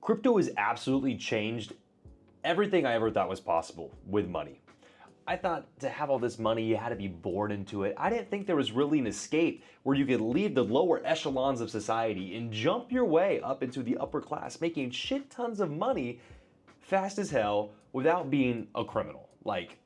Crypto has absolutely changed everything I ever thought was possible with money. I thought to have all this money, you had to be born into it. I didn't think there was really an escape where you could leave the lower echelons of society and jump your way up into the upper class, making shit tons of money fast as hell without being a criminal. Like,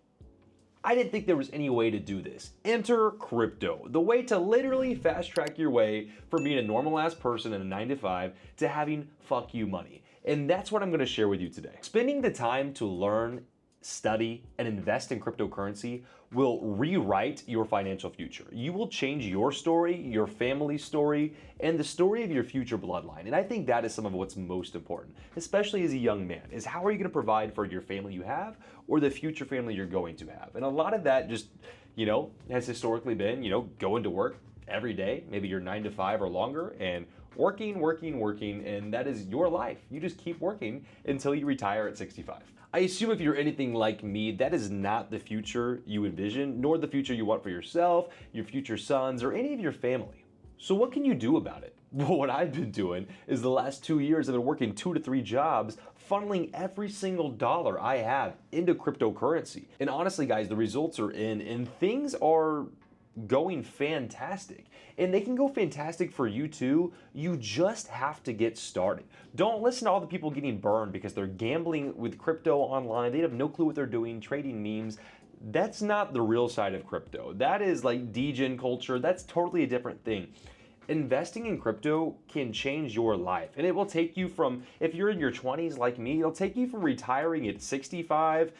I didn't think there was any way to do this. Enter crypto, the way to literally fast track your way from being a normal ass person in a 9 to 5 to having fuck you money. And that's what I'm gonna share with you today. Spending the time to learn, study, and invest in cryptocurrency will rewrite your financial future. You will change your story, your family's story, and the story of your future bloodline. And I think that is some of what's most important, especially as a young man, is how are you gonna provide for your family you have or the future family you're going to have? And a lot of that just, has historically been, going to work every day, maybe you're 9 to 5 or longer, and working, and that is your life. You just keep working until you retire at 65. I assume if you're anything like me, that is not the future you envision, nor the future you want for yourself, your future sons, or any of your family. So what can you do about it? Well, what I've been doing is the last 2 years I've been working 2 to 3 jobs, funneling every single dollar I have into cryptocurrency. And honestly, guys, the results are in, and things are going fantastic. And they can go fantastic for you too. You just have to get started. Don't listen to all the people getting burned because they're gambling with crypto online. They have no clue what they're doing, trading memes. That's not the real side of crypto. That is like degen culture. That's totally a different thing. Investing in crypto can change your life, and it will take you from, if you're in your 20s like me, it'll take you from retiring at 65,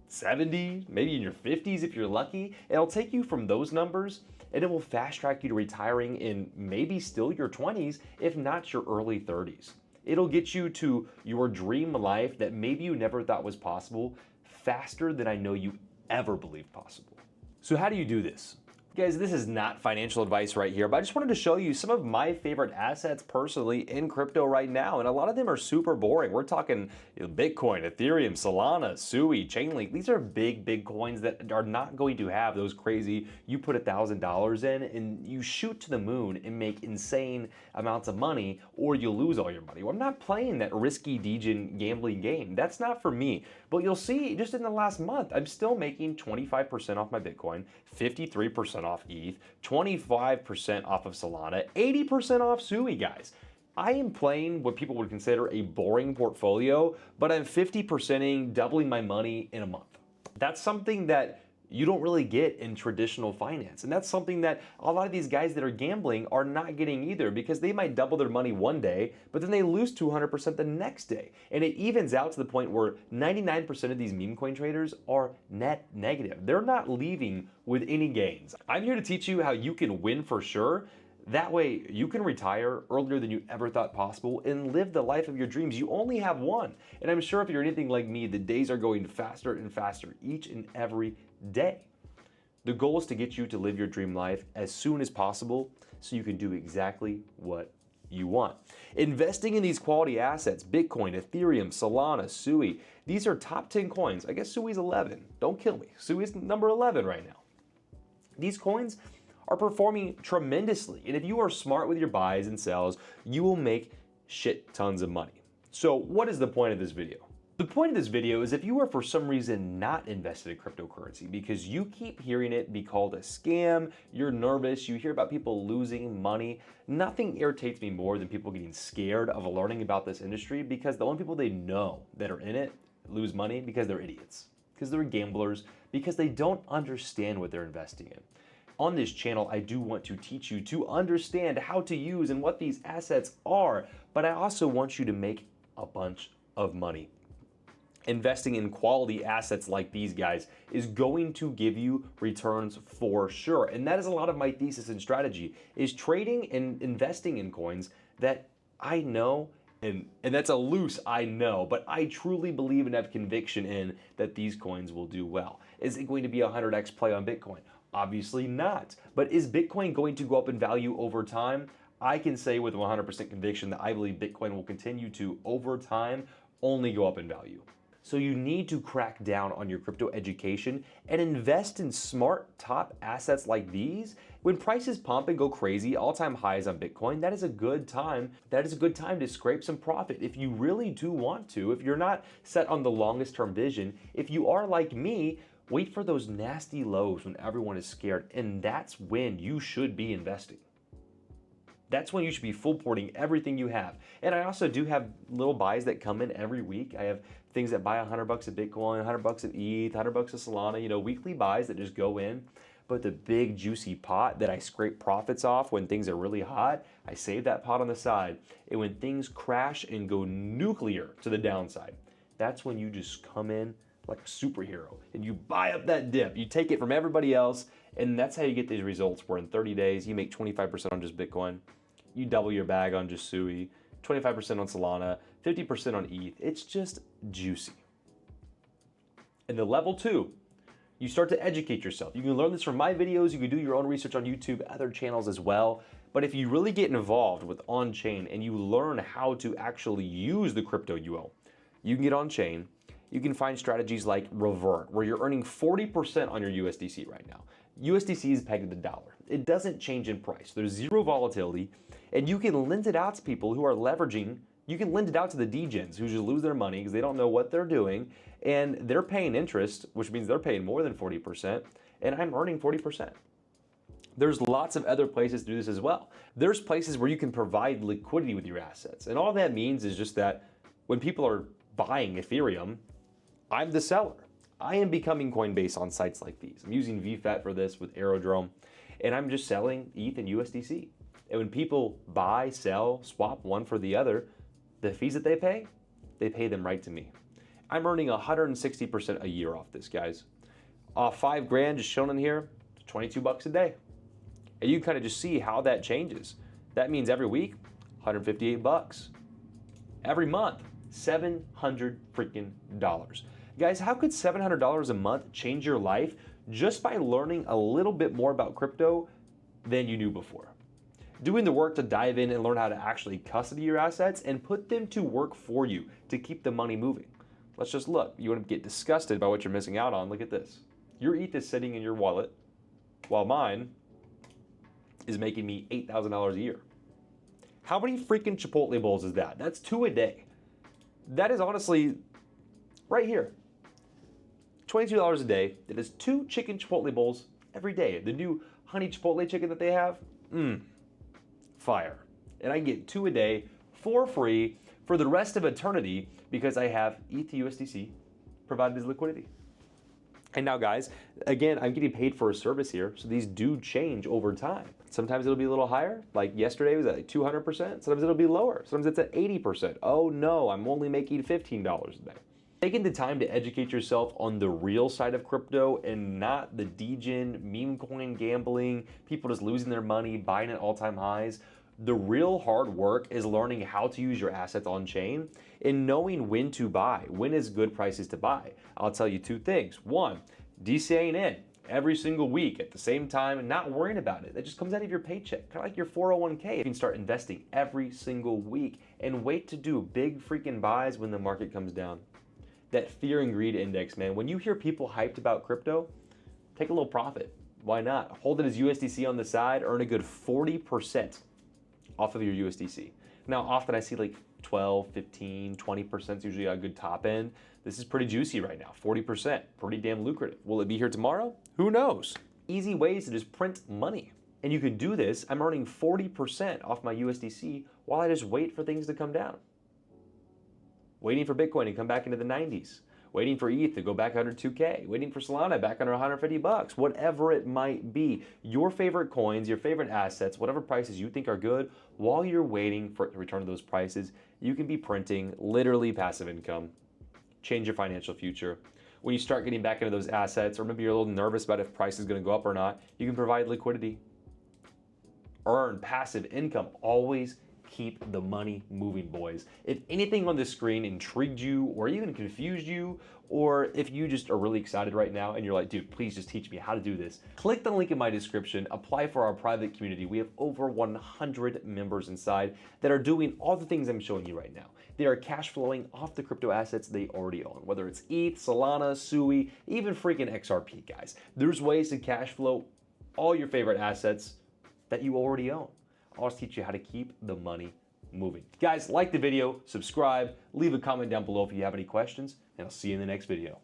70, maybe in your 50s if you're lucky. It'll take you from those numbers and it will fast track you to retiring in maybe still your 20s, if not your early 30s. It'll get you to your dream life that maybe you never thought was possible faster than I know you ever believed possible. So how do you do this? Guys, this is not financial advice right here, but I just wanted to show you some of my favorite assets personally in crypto right now, and a lot of them are super boring. We're talking Bitcoin, Ethereum, Solana, Sui, Chainlink. These are big coins that are not going to have those crazy, you put $1,000 in and you shoot to the moon and make insane amounts of money, or you lose all your money. Well, I'm not playing that risky degen gambling game. That's not for me. But you'll see just in the last month, I'm still making 25% off my Bitcoin, 53% off ETH, 25% off of Solana, 80% off Sui, guys. I am playing what people would consider a boring portfolio, but I'm 50%ing, doubling my money in a month. That's something that you don't really get in traditional finance. And that's something that a lot of these guys that are gambling are not getting either, because they might double their money one day, but then they lose 200% the next day. And it evens out to the point where 99% of these meme coin traders are net negative. They're not leaving with any gains. I'm here to teach you how you can win for sure. That way you can retire earlier than you ever thought possible and live the life of your dreams. You only have one. And I'm sure if you're anything like me, the days are going faster and faster each and every day. The goal is to get you to live your dream life as soon as possible so you can do exactly what you want. Investing in these quality assets, Bitcoin, Ethereum, Solana, Sui, these are top 10 coins. I guess Sui's 11. Don't kill me. Sui's number 11 right now. These coins are performing tremendously. And if you are smart with your buys and sells, you will make shit tons of money. So what is the point of this video? The point of this video is if you are for some reason not invested in cryptocurrency because you keep hearing it be called a scam, you're nervous, you hear about people losing money, nothing irritates me more than people getting scared of learning about this industry, because the only people they know that are in it lose money because they're idiots, because they're gamblers, because they don't understand what they're investing in. On this channel, I do want to teach you to understand how to use and what these assets are, but I also want you to make a bunch of money. Investing in quality assets like these guys is going to give you returns for sure. And that is a lot of my thesis and strategy, is trading and investing in coins that I know, and that's a loose I know, but I truly believe and have conviction in that these coins will do well. Is it going to be a 100x play on Bitcoin? Obviously not. But is Bitcoin going to go up in value over time? I can say with 100% conviction that I believe Bitcoin will continue to, over time, only go up in value. So you need to crack down on your crypto education and invest in smart top assets like these. When prices pump and go crazy, all-time highs on Bitcoin, that is a good time. That is a good time to scrape some profit if you really do want to. If you're not set on the longest term vision, if you are like me, wait for those nasty lows when everyone is scared, and that's when you should be investing. That's when you should be full porting everything you have. And I also do have little buys that come in every week. I have things that buy $100 of Bitcoin, $100 of ETH, $100 of Solana, weekly buys that just go in. But the big juicy pot that I scrape profits off when things are really hot, I save that pot on the side. And when things crash and go nuclear to the downside, that's when you just come in like a superhero and you buy up that dip. You take it from everybody else, and that's how you get these results where in 30 days you make 25% on just Bitcoin. You double your bag on just SUI, 25% on Solana, 50% on ETH. It's just juicy. And the level 2, you start to educate yourself. You can learn this from my videos. You can do your own research on YouTube, other channels as well. But if you really get involved with on-chain and you learn how to actually use the crypto you own, you can get on-chain. You can find strategies like Revert, where you're earning 40% on your USDC right now. USDC is pegged to the dollar. It doesn't change in price. There's zero volatility, and you can lend it out to people who are leveraging. You can lend it out to the degens who just lose their money because they don't know what they're doing, and they're paying interest, which means they're paying more than 40%, and I'm earning 40%. There's lots of other places to do this as well. There's places where you can provide liquidity with your assets, and all that means is just that when people are buying Ethereum, I'm the seller. I am becoming Coinbase on sites like these. I'm using VFET for this with Aerodrome, and I'm just selling ETH and USDC. And when people buy, sell, swap one for the other, the fees that they pay them right to me. I'm earning 160% a year off this, guys. Off $5,000 just shown in here, $22 a day. And you can kind of just see how that changes. That means every week, $158. Every month, $700 freaking dollars. Guys, how could $700 a month change your life just by learning a little bit more about crypto than you knew before? Doing the work to dive in and learn how to actually custody your assets and put them to work for you to keep the money moving. Let's just look. You want to get disgusted by what you're missing out on. Look at this. Your ETH is sitting in your wallet while mine is making me $8,000 a year. How many freaking Chipotle bowls is that? That's 2 a day. That is honestly right here. $22 a day. That is 2 chicken Chipotle bowls every day. The new honey Chipotle chicken that they have, fire. And I can get 2 a day for free for the rest of eternity because I have ETH USDC provided as liquidity. And now guys, again, I'm getting paid for a service here, so these do change over time. Sometimes it'll be a little higher, like yesterday was at 200%, sometimes it'll be lower, sometimes it's at 80%. Oh no, I'm only making $15 a day. Taking the time to educate yourself on the real side of crypto and not the degen, meme coin gambling, people just losing their money, buying at all-time highs. The real hard work is learning how to use your assets on chain and knowing when to buy, when is good prices to buy. I'll tell you 2 things. 1, DCAing in every single week at the same time and not worrying about it. That just comes out of your paycheck, kind of like your 401k. You can start investing every single week and wait to do big freaking buys when the market comes down. That fear and greed index, man. When you hear people hyped about crypto, take a little profit. Why not? Hold it as USDC on the side, earn a good 40% off of your USDC. Now, often I see like 12, 15, 20% is usually a good top end. This is pretty juicy right now, 40%, pretty damn lucrative. Will it be here tomorrow? Who knows? Easy ways to just print money. And you can do this. I'm earning 40% off my USDC while I just wait for things to come down. Waiting for Bitcoin to come back into the 90s. Waiting for ETH to go back under 2K. Waiting for Solana back under $150. Whatever it might be. Your favorite coins, your favorite assets, whatever prices you think are good, while you're waiting for it to return to those prices, you can be printing literally passive income. Change your financial future. When you start getting back into those assets, or maybe you're a little nervous about if price is going to go up or not, you can provide liquidity. Earn passive income. Always keep the money moving, boys. If anything on this screen intrigued you or even confused you, or if you just are really excited right now and you're like, dude, please just teach me how to do this, click the link in my description, apply for our private community. We have over 100 members inside that are doing all the things I'm showing you right now. They are cash flowing off the crypto assets they already own, whether it's ETH, Solana, Sui, even freaking XRP, guys. There's ways to cash flow all your favorite assets that you already own. I'll just teach you how to keep the money moving. Guys, like the video, subscribe, leave a comment down below if you have any questions, and I'll see you in the next video.